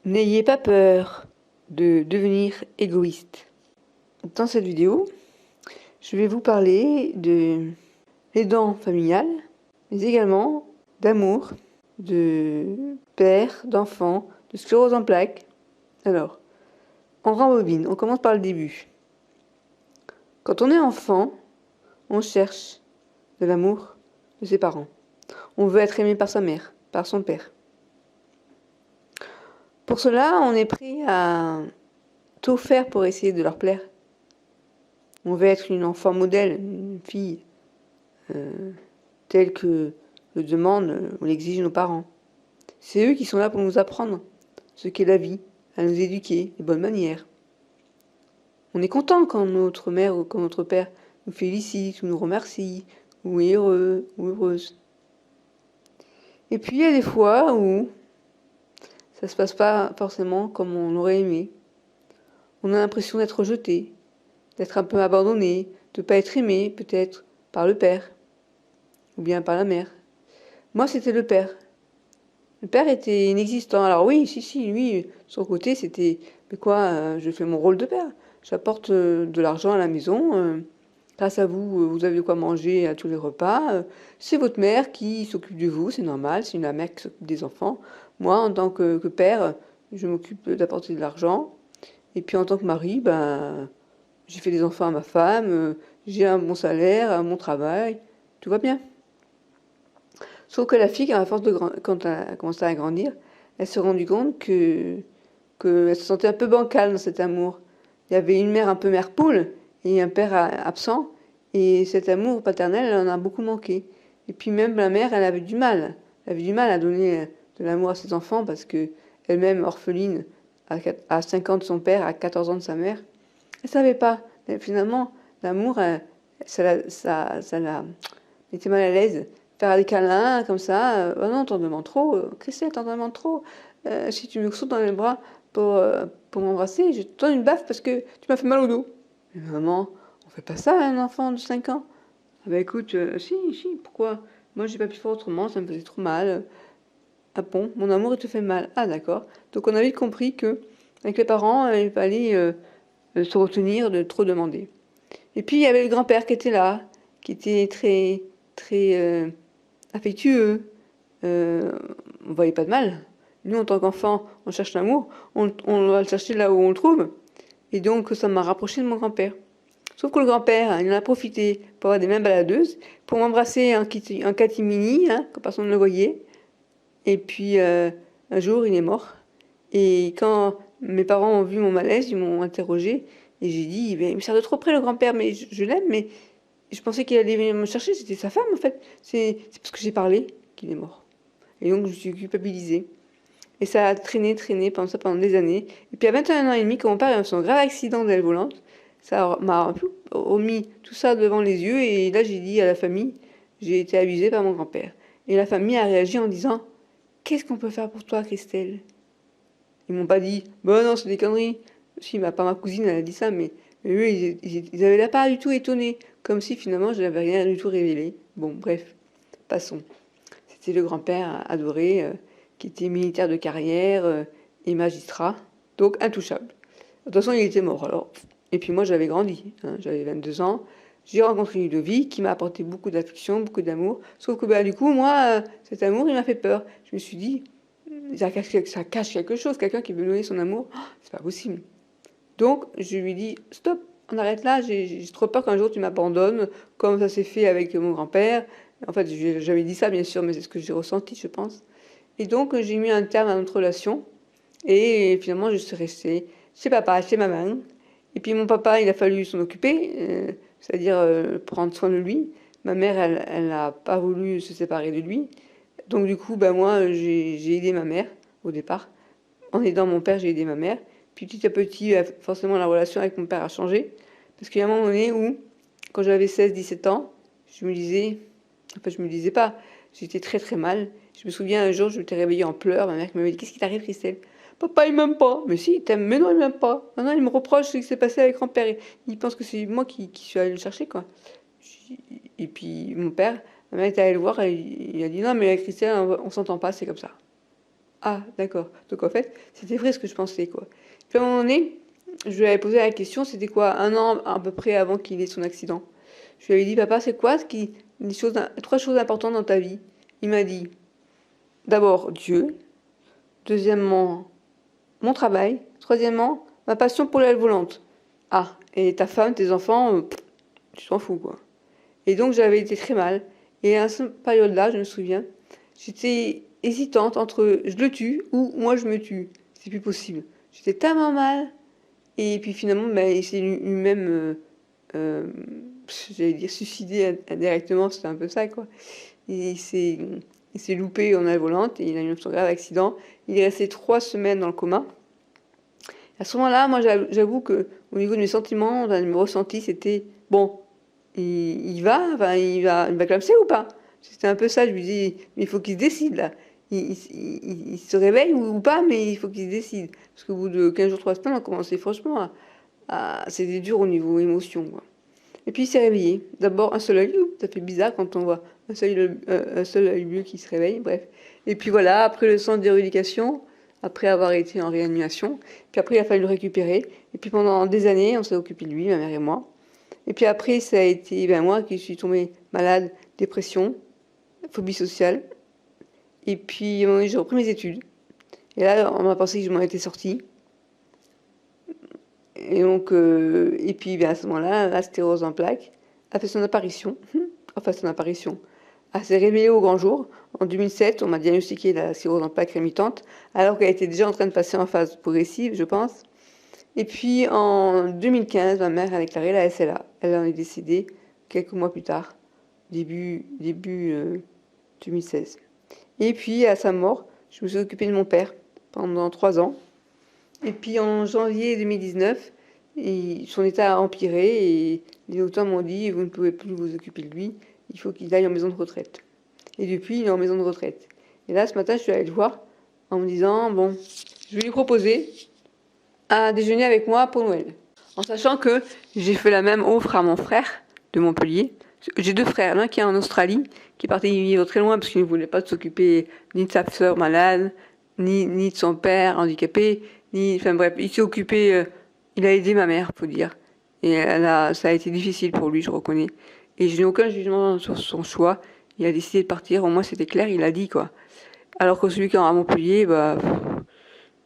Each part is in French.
N'ayez pas peur de devenir égoïste. Dans cette vidéo, je vais vous parler de l'aidant familial, mais également d'amour, de père, d'enfant, de sclérose en plaques. Alors, on rembobine, on commence par le début. Quand on est enfant, on cherche de l'amour de ses parents. On veut être aimé par sa mère, par son père. Pour cela, on est prêt à tout faire pour essayer de leur plaire. On veut être une enfant modèle, une fille telle que le demandent ou l'exigent nos parents. C'est eux qui sont là pour nous apprendre ce qu'est la vie, à nous éduquer, les bonnes manières. On est content quand notre mère ou quand notre père nous félicite ou nous remercie, ou est heureux ou heureuse. Et puis il y a des fois où ça se passe pas forcément comme on aurait aimé. On a l'impression d'être rejeté, d'être un peu abandonné, de ne pas être aimé peut-être par le père ou bien par la mère. Moi, c'était le père. Le père était inexistant. Alors oui, si, lui, de son côté, c'était... Mais quoi, je fais mon rôle de père. J'apporte de l'argent à la maison. Grâce à vous, vous avez de quoi manger à tous les repas. C'est votre mère qui s'occupe de vous, c'est normal. C'est la mère qui s'occupe des enfants. Moi, en tant que père, je m'occupe d'apporter de l'argent. Et puis en tant que mari, ben, j'ai fait des enfants à ma femme. J'ai un bon salaire, un bon travail. Tout va bien. Sauf que la fille, à force quand elle a commencé à grandir, elle s'est rendue compte qu'elle se sentait un peu bancale dans cet amour. Il y avait une mère un peu mère poule et un père absent, et cet amour paternel, elle en a beaucoup manqué. Et puis même la mère, elle avait du mal. Elle avait du mal à donner de l'amour à ses enfants parce que elle-même orpheline à 5 ans de son père, à 14 ans de sa mère, elle savait pas. Et finalement, l'amour, ça l'a mettait mal à l'aise. Faire des câlins comme ça, oh non, t'en demandes trop, Christelle, t'en demandes trop. Si tu me sautes dans les bras pour m'embrasser, je te donne une baffe parce que tu m'as fait mal au dos. Mais maman, on fait pas ça à un enfant de 5 ans. Ah bah écoute, si, pourquoi? Moi j'ai pas pu faire autrement, ça me faisait trop mal. Ah bon, mon amour il te fait mal. Ah d'accord. Donc on a vite compris que avec les parents, il fallait se retenir de trop demander. Et puis il y avait le grand-père qui était là, qui était très affectueux. On voyait pas de mal. Nous, en tant qu'enfants, on cherche l'amour, on va le chercher là où on le trouve. Et donc, ça m'a rapproché de mon grand-père. Sauf que le grand-père, il en a profité pour avoir des mains baladeuses, pour m'embrasser en catimini, hein, quand personne ne le voyait. Et puis, un jour, il est mort. Et quand mes parents ont vu mon malaise, ils m'ont interrogé. Et j'ai dit, ben, il me sert de trop près, le grand-père, mais je l'aime, mais je pensais qu'il allait venir me chercher, c'était sa femme, en fait. C'est parce que j'ai parlé qu'il est mort. Et donc, je suis culpabilisée. Et ça a traîné pendant des années. Et puis à 21 ans et demi, quand mon père a eu son grave accident d'aile volante, ça m'a remis tout ça devant les yeux. Et là, j'ai dit à la famille, j'ai été abusée par mon grand-père. Et la famille a réagi en disant, qu'est-ce qu'on peut faire pour toi, Christelle? Ils m'ont pas dit, bon non, c'est des conneries. Si, pas ma cousine, elle a dit ça, mais eux, ils avaient là pas du tout étonné. Comme si finalement, je n'avais rien du tout révélé. Bon, bref, passons. C'était le grand-père adoré, qui était militaire de carrière et magistrat, donc intouchable. De toute façon, il était mort alors. Et puis moi, j'avais grandi, hein, j'avais 22 ans. J'ai rencontré Ludovic qui m'a apporté beaucoup d'affection, beaucoup d'amour. Sauf que bah, du coup, moi, cet amour, il m'a fait peur. Je me suis dit, ça cache quelque chose, quelqu'un qui veut donner son amour, oh, c'est pas possible. Donc, je lui dis, stop, on arrête là, j'ai trop peur qu'un jour tu m'abandonnes, comme ça s'est fait avec mon grand-père. En fait, j'avais dit ça, bien sûr, mais c'est ce que j'ai ressenti, je pense. Et donc, j'ai mis un terme à notre relation. Et finalement, je suis restée chez papa, chez maman. Et puis, mon papa, il a fallu s'en occuper, c'est-à-dire prendre soin de lui. Ma mère, elle n'a pas voulu se séparer de lui. Donc, du coup, ben, moi, j'ai aidé ma mère au départ. En aidant mon père, j'ai aidé ma mère. Puis petit à petit, forcément, la relation avec mon père a changé. Parce qu'il y a un moment donné où, quand j'avais 16, 17 ans, je me disais, enfin, je me disais pas, j'étais très mal. Je me souviens un jour, je m'étais réveillée en pleurs. Ma mère qui m'avait dit, qu'est-ce qui t'arrive, Christelle? Papa, il m'aime pas. Mais si, il t'aime. Mais non, il m'aime pas. Maintenant, il me reproche ce qui s'est passé avec grand-père. Il pense que c'est moi qui suis allée le chercher, quoi. Et puis, mon père, ma mère était allée le voir, et il a dit, non, mais Christelle, on s'entend pas, c'est comme ça. Ah, d'accord. Donc en fait, c'était vrai ce que je pensais, quoi. Puis à un moment donné, je lui avais posé la question, c'était quoi, un an à peu près avant qu'il ait son accident. Je lui avais dit, papa, c'est quoi trois choses importantes dans ta vie? Il m'a dit, d'abord Dieu, deuxièmement mon travail, troisièmement ma passion pour l'aile volante. Ah, et ta femme, tes enfants, tu t'en fous, quoi. Et donc j'avais été très mal. Et à cette période-là, je me souviens, j'étais hésitante entre je le tue ou moi je me tue. C'est plus possible. J'étais tellement mal. Et puis finalement, bah, il s'est lui-même, euh, j'allais dire suicidé indirectement, c'était un peu ça, quoi. Et il s'est loupé en aile volante et il a eu un grave accident. Il est resté 3 semaines dans le coma. À ce moment-là, moi j'avoue que au niveau de mes sentiments, de mes ressentis, c'était bon, enfin, il va clamser ou pas? C'était un peu ça, je lui dis, mais il faut qu'il se décide là. Il se réveille ou pas, mais il faut qu'il se décide. Parce qu'au bout de 15 jours, 3 semaines, on commençait franchement c'était dur au niveau émotion, quoi. Et puis il s'est réveillé. D'abord un seul œil, ça fait bizarre quand on voit un seul œil bleu qui se réveille, bref. Et puis voilà, après le centre d'éducation, après avoir été en réanimation, puis après il a fallu le récupérer. Et puis pendant des années, on s'est occupé de lui, ma mère et moi. Et puis après, ça a été moi qui suis tombée malade, dépression, phobie sociale. Et puis j'ai repris mes études. Et là, on m'a pensé que je m'en étais sortie. Et donc, et puis à ce moment-là, la stérose en plaques a fait son apparition. Enfin, son apparition. Elle s'est réveillée au grand jour. En 2007, on m'a diagnostiqué la sclérose en plaques rémitante, alors qu'elle était déjà en train de passer en phase progressive, je pense. Et puis en 2015, ma mère a déclaré la SLA. Elle en est décédée quelques mois plus tard, début 2016. Et puis à sa mort, je me suis occupée de mon père pendant 3 ans. Et puis en janvier 2019, son état a empiré et les docteurs m'ont dit vous ne pouvez plus vous occuper de lui, il faut qu'il aille en maison de retraite. Et depuis, il est en maison de retraite. Et là, ce matin, je suis allée le voir en me disant bon, je vais lui proposer un déjeuner avec moi pour Noël. En sachant que j'ai fait la même offre à mon frère de Montpellier. J'ai 2 frères, l'un qui est en Australie, qui est parti vivre très loin parce qu'il ne voulait pas s'occuper ni de sa sœur malade, ni de son père handicapé, enfin bref, il s'est occupé, il a aidé ma mère, faut dire. Et ça a été difficile pour lui, je reconnais. Et je n'ai aucun jugement sur son choix. Il a décidé de partir, au moins c'était clair, il a dit, quoi. Alors que celui qui est à Montpellier, bah,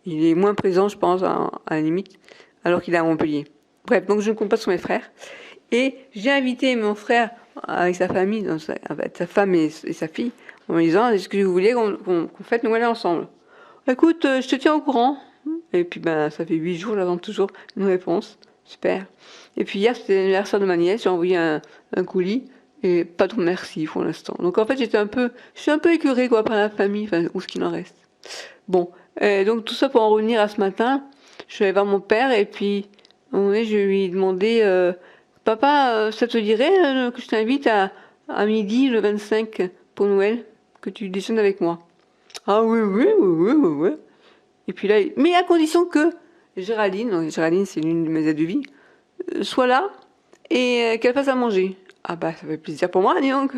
il est moins présent, je pense, à la limite, alors qu'il est à Montpellier. Bref, donc je ne compte pas sur mes frères. Et j'ai invité mon frère avec sa famille, avec sa femme et sa fille, en me disant est-ce que vous voulez qu'on fête Noël ensemble? Écoute, je te tiens au courant. Et puis ben ça fait 8 jours, j'attends toujours une réponse. Super. Et puis hier c'était l'anniversaire de ma nièce, j'ai envoyé un colis et pas de merci pour l'instant. Donc en fait je suis un peu écœurée quoi par la famille, enfin ou ce qu'il en reste. Bon, donc tout ça pour en revenir à ce matin, je suis allée voir mon père et puis à un moment donné, je lui ai demandé papa, ça te dirait que je t'invite à midi le 25 pour Noël, que tu déjeunes avec moi? Ah oui, oui, oui, oui, oui, oui. Et puis là, mais à condition que Géraldine, donc Géraldine c'est l'une de mes aides de vie, soit là et qu'elle fasse à manger. Ah bah ça fait plaisir pour moi, dis donc.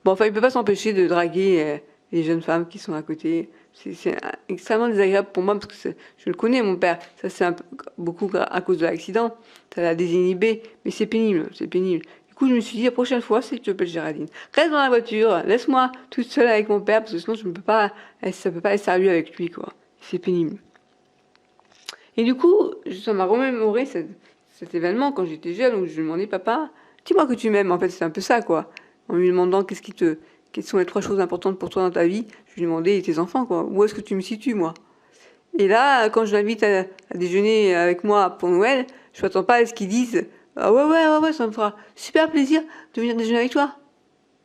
Bon, enfin, il peut pas s'empêcher de draguer les jeunes femmes qui sont à côté. C'est extrêmement désagréable pour moi parce que je le connais, mon père. Ça, c'est beaucoup à cause de l'accident. Ça l'a désinhibé, mais c'est pénible, c'est pénible. Du coup, je me suis dit, la prochaine fois, si tu appelles Géraldine, reste dans la voiture, laisse-moi toute seule avec mon père parce que sinon, je ne peux pas, ça peut pas être sérieux avec lui, quoi. C'est pénible. Et du coup, ça m'a remémoré cet événement quand j'étais jeune où je lui demandais, papa, dis-moi que tu m'aimes. En fait, c'est un peu ça, quoi. En lui demandant quelles sont les 3 choses importantes pour toi dans ta vie, je lui demandais tes enfants, quoi. Où est-ce que tu me situes, moi? Et là, quand je l'invite à déjeuner avec moi pour Noël, je m'attends pas à ce qu'ils disent, ah ouais, ouais, ouais, ouais, ça me fera super plaisir de venir déjeuner avec toi.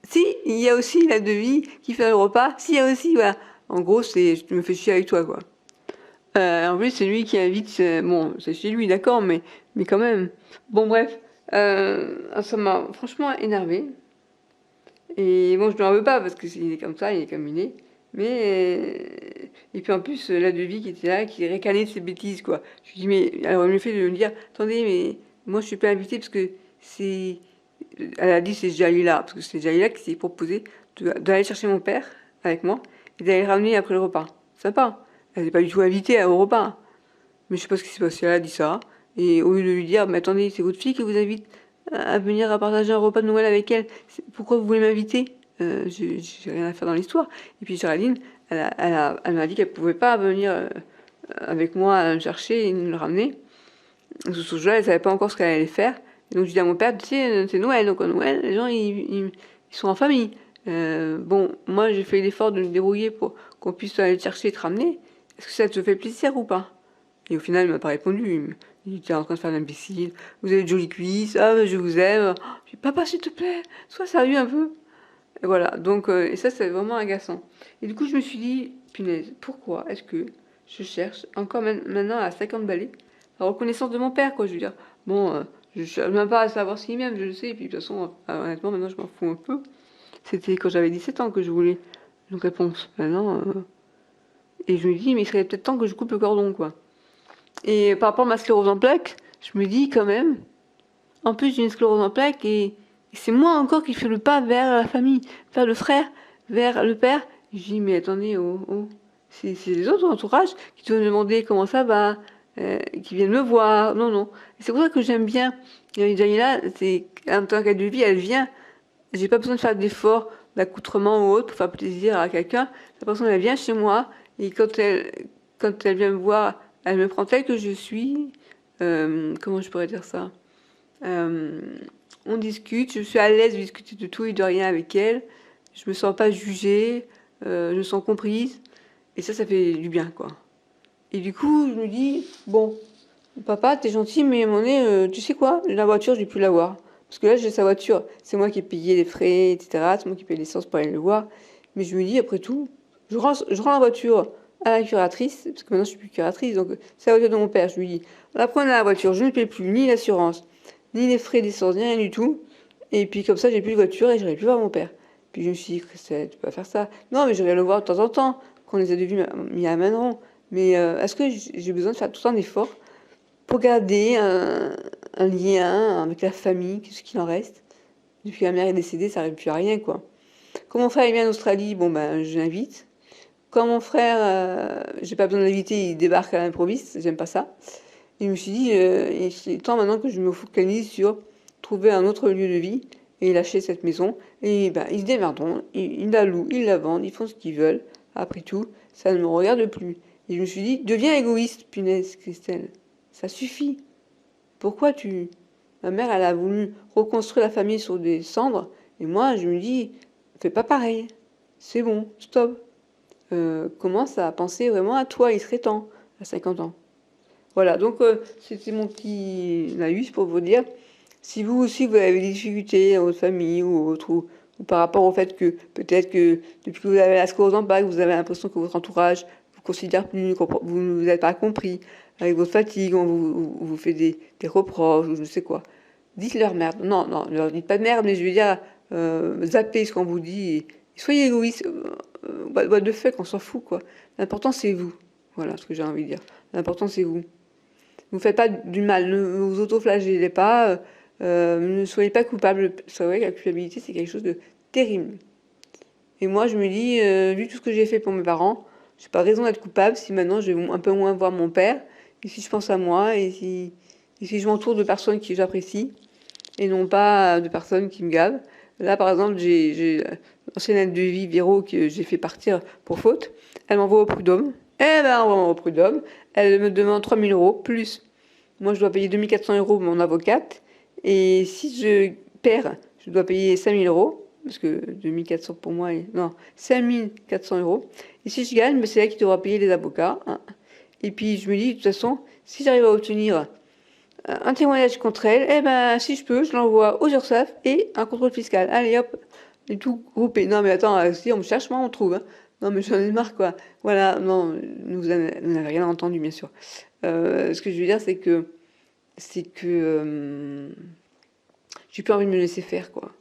Si, il y a aussi la devie qui fait le repas. Si, il y a aussi, voilà. En gros, je me fais chier avec toi, quoi. En plus, c'est lui qui invite. Bon, c'est chez lui, d'accord, mais quand même. Bon, bref. Ça m'a franchement énervé. Et bon, je ne lui en veux pas parce que il est comme ça, il est comme il est. Mais. Et puis en plus, la devis qui était là, qui réclamait de ses bêtises, quoi. Je lui dis, mais. Alors, il me fait de me dire, attendez, mais moi, je suis pas invitée parce que c'est. Elle a dit, c'est Jalila, parce que c'est Jalila qui s'est proposé d'aller chercher mon père avec moi et d'aller le ramener après le repas. sympa. Elle n'est pas du tout invitée au repas. Mais je sais pas ce qui s'est passé, elle a dit ça. Et au lieu de lui dire, mais attendez, c'est votre fille qui vous invite à venir à partager un repas de Noël avec elle, pourquoi vous voulez m'inviter? J'ai rien à faire dans l'histoire. Et puis Géraldine, elle m'a dit qu'elle pouvait pas venir avec moi me chercher et me le ramener. Ce jour-là, elle savait pas encore ce qu'elle allait faire. Et donc je dis à mon père, tu sais, c'est Noël, donc à Noël, les gens ils sont en famille. Bon, moi j'ai fait l'effort de me débrouiller pour qu'on puisse aller te chercher et te ramener. Est-ce que ça te fait plaisir ou pas? Et au final, il m'a pas répondu. Il était en train de faire l'imbécile. Vous avez de jolies cuisses, ah, je vous aime. Je dis, papa, s'il te plaît, sois sérieux un peu. Et voilà, donc, et ça, c'est vraiment agaçant. Et du coup, je me suis dit, punaise, pourquoi est-ce que je cherche encore maintenant à 50 balais la reconnaissance de mon père, quoi. Je veux dire, bon, je cherche même pas à savoir s'il m'aime, je le sais. Et puis, de toute façon, honnêtement, maintenant, je m'en fous un peu. C'était quand j'avais 17 ans que je voulais une réponse. Maintenant, et je me dis, mais il serait peut-être temps que je coupe le cordon, quoi. Et par rapport à ma sclérose en plaques, je me dis quand même, en plus j'ai une sclérose en plaques et c'est moi encore qui fais le pas vers la famille, vers le frère, vers le père. Je dis, mais attendez, c'est les autres entourages qui doivent me demander comment ça va, qui viennent me voir. Non, non. Et c'est pour ça que j'aime bien Jamila, c'est en tant qu'aide de vie, elle vient. J'ai pas besoin de faire d'efforts d'accoutrement ou autre pour faire plaisir à quelqu'un. Cette personne, elle vient chez moi et quand elle vient me voir, elle me prend telle que je suis. Comment je pourrais dire ça? Euh, on discute, je suis à l'aise de discuter de tout et de rien avec elle. Je me sens pas jugée, je me sens comprise. Et ça fait du bien, quoi. Et du coup, je me dis, bon, papa, t'es gentil, mais à un moment donné, tu sais quoi? La voiture, j'ai pu l'avoir. Parce que là, j'ai sa voiture. C'est moi qui ai payé les frais, etc. C'est moi qui paye l'essence pour aller le voir. Mais je me dis, après tout, je rends la voiture à la curatrice, parce que maintenant je suis plus curatrice, donc c'est la voiture de mon père. Je lui dis, la prenez la voiture, je ne paie plus ni l'assurance, ni les frais d'essence, ni rien du tout. Et puis comme ça, j'ai plus de voiture et j'aurais pu voir mon père. Puis je me suis dit, Christelle, tu peux pas faire ça. Non, mais j'aurais le voir de temps en temps, quand les aides de vie m'y amèneront. Mais est-ce que j'ai besoin de faire tout un effort pour garder un lien avec la famille, ce qu'il en reste? Depuis que ma mère est décédée, ça n'arrive plus à rien, quoi. Quand mon frère est vient en Australie, bon ben je l'invite. Quand mon frère, j'ai pas besoin de l'inviter, il débarque à l'improviste, j'aime pas ça. Et je me suis dit, il est temps maintenant que je me focalise sur trouver un autre lieu de vie et lâcher cette maison. Et ben, ils se démerderont, ils la louent, ils la vendent, ils font ce qu'ils veulent. Après tout, ça ne me regarde plus. Et je me suis dit, deviens égoïste, punaise, Christelle. Ça suffit. Pourquoi tu... Ma mère, elle a voulu reconstruire la famille sur des cendres. Et moi, je me dis, fais pas pareil. C'est bon, stop. Commence à penser vraiment à toi, il serait temps, à 50 ans. Voilà, donc c'était mon petit laïus pour vous dire, si vous aussi vous avez des difficultés dans votre famille ou autre, ou par rapport au fait que peut-être que depuis que vous avez la sclérose en plaques, vous avez l'impression que votre entourage vous considère plus, vous ne vous êtes pas compris, avec votre fatigue, on vous fait des reproches ou je ne sais quoi. Dites-leur merde. Non, non, ne leur dites pas de merde, mais je veux dire, zappez ce qu'on vous dit. Et soyez égoïste. What the fuck, on s'en fout, quoi. L'important, c'est vous. Voilà ce que j'ai envie de dire. L'important, c'est vous. Ne vous faites pas du mal, ne vous autoflagellez pas, ne soyez pas coupable. C'est vrai que la culpabilité, c'est quelque chose de terrible. Et moi, je me dis, vu tout ce que j'ai fait pour mes parents, j'ai pas raison d'être coupable si maintenant je vais un peu moins voir mon père, et si je pense à moi, et si je m'entoure de personnes que j'apprécie, et non pas de personnes qui me gavent. Là, par exemple, j'ai l'ancienne aide de vie Véro que j'ai fait partir pour faute. Elle m'envoie au prud'homme. Eh ben, on va au prud'homme. Elle me demande 3 000 euros plus. Moi, je dois payer 2 400 euros mon avocate. Et si je perds, je dois payer 5 000 euros. Parce que 2 400 pour moi, non, 5 400 euros. Et si je gagne, c'est elle qui devra payer les avocats, hein. Et puis, je me dis, de toute façon, si j'arrive à obtenir un témoignage contre elle, eh ben, si je peux, je l'envoie aux URSSAF et un contrôle fiscal. Allez hop, et tout groupé. Non, mais attends, si on me cherche, moi, on trouve, hein. Non, mais j'en ai marre, quoi. Voilà, non, vous n'avez rien entendu, bien sûr. Ce que je veux dire, c'est que j'ai plus envie de me laisser faire, quoi.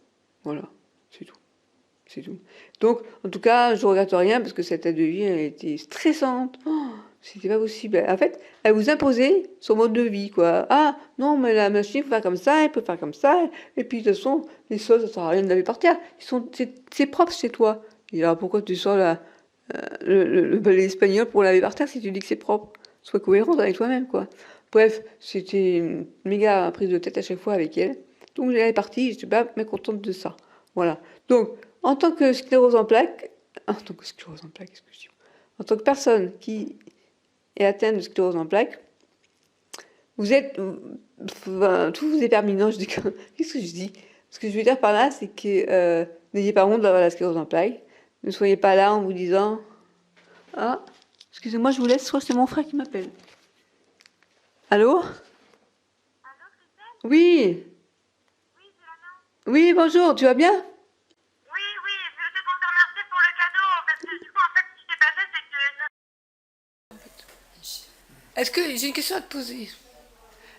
Voilà, c'est tout. C'est tout. Donc, en tout cas, je regrette rien parce que cette aide de vie, elle était stressante. Oh, c'était pas possible. En fait, elle vous imposait son mode de vie, quoi. Ah, non, mais la machine, il faut faire comme ça, elle peut faire comme ça. Et puis, de toute façon, les choses, ça sert à rien de laver par terre. C'est propre chez toi. Et alors, pourquoi tu sors le balai espagnol pour laver par terre si tu dis que c'est propre. Sois cohérente avec toi-même, quoi. Bref, c'était une méga prise de tête à chaque fois avec elle. Donc elle est partie, je suis pas mécontente de ça. Voilà. Donc, en tant que sclérose en plaques, excusez-moi, en tant que personne qui est atteinte de sclérose en plaques, vous êtes, enfin, tout vous est permis. Non, je dis qu'est-ce que je dis? Ce que je veux dire par là, c'est que n'ayez pas honte d'avoir la sclérose en plaques. Ne soyez pas là en vous disant ah, excusez-moi, je vous laisse, soit c'est mon frère qui m'appelle. Allô? Allô, Christelle? Oui, Oui, c'est Anna. oui, bonjour, tu vas bien? Oui, c'était pour te remercier pour le cadeau, parce que du coup, en fait, ce qui s'est passé, c'est que... Est-ce que j'ai une question à te poser?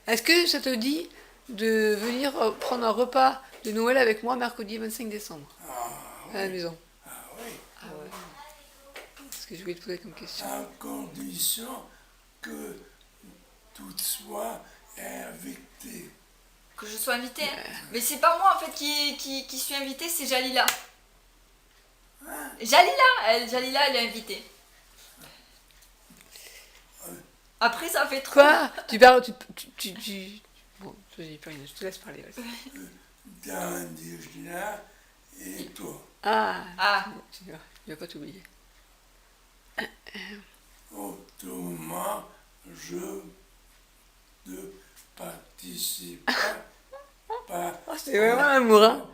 Est-ce que ça te dit de venir prendre un repas de Noël avec moi mercredi 25 décembre à la maison? Ah oui, Ah ouais. C'est ce que je voulais te poser comme question. à condition que tout soit invité. Que je sois invitée. Mais c'est pas moi en fait qui suis invitée, c'est Jalila. Jalila, elle est invitée. Après, ça fait trop. Quoi? Tu parles, Bon, je dis plus rien, je te laisse parler. Vas-y. D'Andigena et toi. Ah, Ah, je vais pas t'oublier. Autrement, je ne participe pas. Oh, c'est vraiment l'amour, hein?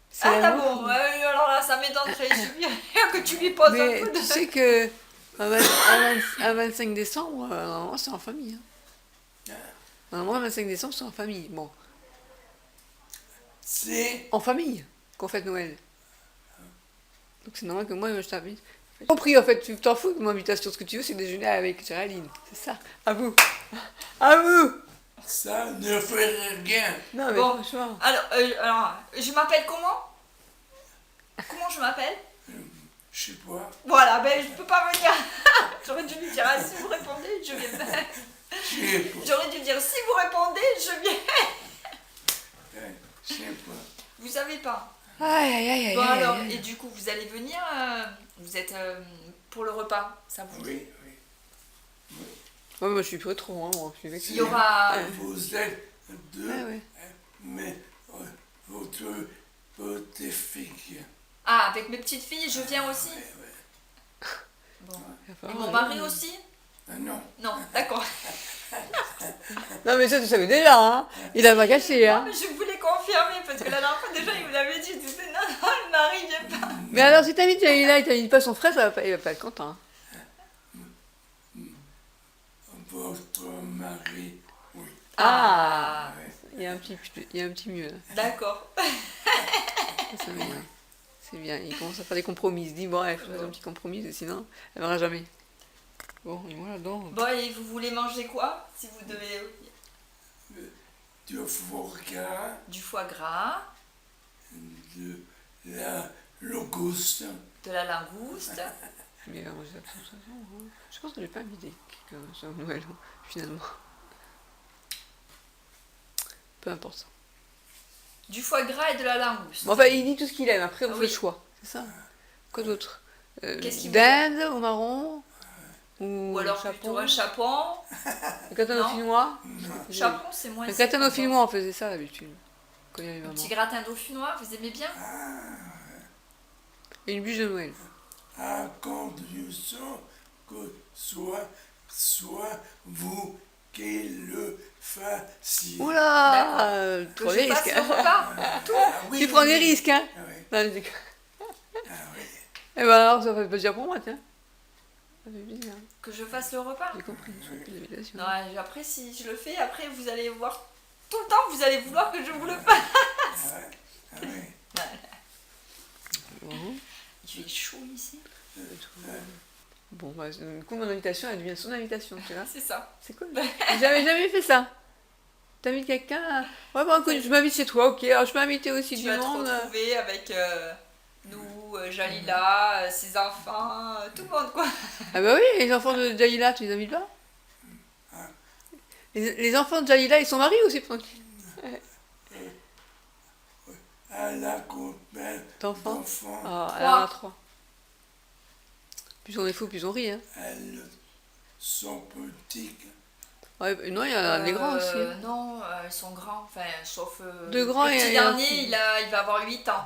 C'est ah l'amour. d'abord, alors là, ça m'étonnerait. Je suis bien que tu lui poses un Mais peu de. tu sais que un 25 décembre, normalement, c'est en famille. Hein. Normalement, le 25 décembre, c'est en famille. Bon, C'est en famille qu'on fête Noël. Donc c'est normal que moi, je t'invite. J'ai compris, en fait, tu t'en fous de mon invitation. Ce que tu veux, c'est déjeuner avec Géraldine. C'est ça. À vous. À vous. ça ne ferait rien. Non, mais Bon. franchement. Alors, je m'appelle comment? Comment je m'appelle? Je sais pas. Voilà, ben je peux pas venir. J'aurais dû lui dire, ah, si vous répondez, je viens. Je sais pas. J'aurais dû dire, si vous répondez, je viens. Je sais pas. Vous savez pas. Aïe, aïe, aïe, aïe. Bon aïe, alors, aïe. et du coup, vous allez venir, vous êtes pour le repas, ça vous dit? Oui. Ouais, moi, je suis pas trop, hein, moi. Je suis vexée. Il y aura... Vous êtes deux, Ah ouais. mais votre petit-fille. Ah, avec mes petites filles, je viens aussi? Bon. Il va Et falloir mon aller. mari aussi? Ah non. Non, d'accord. Non, mais ça, tu savais déjà, hein. Il a pas caché, Non, hein. mais je voulais confirmer, parce que la dernière fois, déjà, il vous l'avait dit, il disait, non, non, le mari vient pas. Mais alors, si t'invites Jalila et t'invites pas son frère, il va pas être content. Hein. Votre mari, oui. Ah, Ouais. il y a un petit mieux, là. D'accord. C'est bien. C'est bien. Il commence à faire des compromis. Il se dit, bon, il faut faire un petit compromis, sinon, elle verra jamais. Bon, et moi là-dedans. Bon, et vous voulez manger quoi? Si vous devez... Du foie gras, Du foie gras, de la langouste. de la langouste. Mais moi, je pense que j'ai pas invité quelqu'un sur Noël, finalement. Peu importe ça. Du foie gras et de la langouste. Bon, enfin, il dit tout ce qu'il aime. Après, on Ah fait oui. le choix. C'est ça. Quoi d'autre Qu'est-ce qu'il Dinde au marron. Ou alors plutôt un chapon. Le gratin Non. dauphinois. Chapon, c'est moins... Le gratin dauphinois, on faisait ça d'habitude. Quand il y avait Un maman. petit gratin dauphinois, vous aimez bien? Et une bûche de Noël. À condition que soit vous qui le fassiez. Oula Que Prends je des fasse risques. le Hein. repas. Ah oui, Tu prends oui. des risques, hein. Ah oui. Non, je déconne. Ah oui. Eh ben alors, ça fait plaisir pour moi, tiens. Ça fait plaisir. Que je fasse le repas. J'ai compris. Je fais plus d'invitation. Non, et après, si je le fais, après, vous allez voir tout le temps, vous allez vouloir que je vous le fasse. Ah oui. Bon. Il fait chaud ici. Bon, bah, du coup, mon invitation, elle devient son invitation, tu vois. C'est ça. C'est cool. J'ai jamais fait ça. T'invites quelqu'un Ouais, bon, écoute, je m'invite chez toi, ok. Alors, je peux inviter aussi Tu du vas te monde. retrouver avec nous, Jalila, ses enfants, tout le monde, quoi. Ah bah oui, les enfants de Jalila, tu les invites pas les enfants de Jalila, ils sont mariés aussi, tranquille. À la combien D'enfants d'enfants? Ah, Trois. elle en a 3. Plus on est fou, plus on rit. Hein. Elles sont petites. Ouais, non, il y a les grands aussi. Hein. Non, ils sont grands, enfin, sauf De grands le et petit un dernier, petit. il va avoir 8 ans.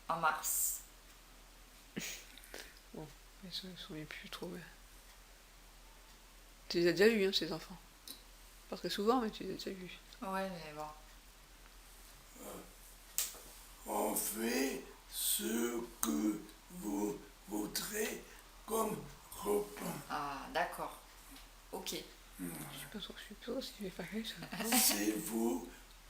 En mars. Bon, ils sont plus trop. Ouais. Tu les as déjà vus, hein, ces enfants. Pas très souvent, mais tu les as déjà vus. Ouais, mais bon. On fait ce que vous voudrez comme repas. Ah, d'accord. Ok. Je suis pas sûre si je vais faire ça. C'est vous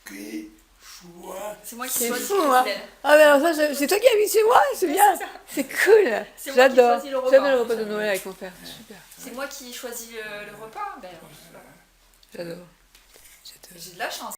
qui choisissez. C'est moi qui C'est choisis fou, le hein. modèle. Ah, mais alors ça, c'est toi qui habites chez moi, c'est bien. C'est cool. C'est moi qui J'adore. choisis le repas. J'adore le repas de Noël avec mon père. Super. C'est moi qui choisis le repas. Ben, J'adore. j'ai de la chance.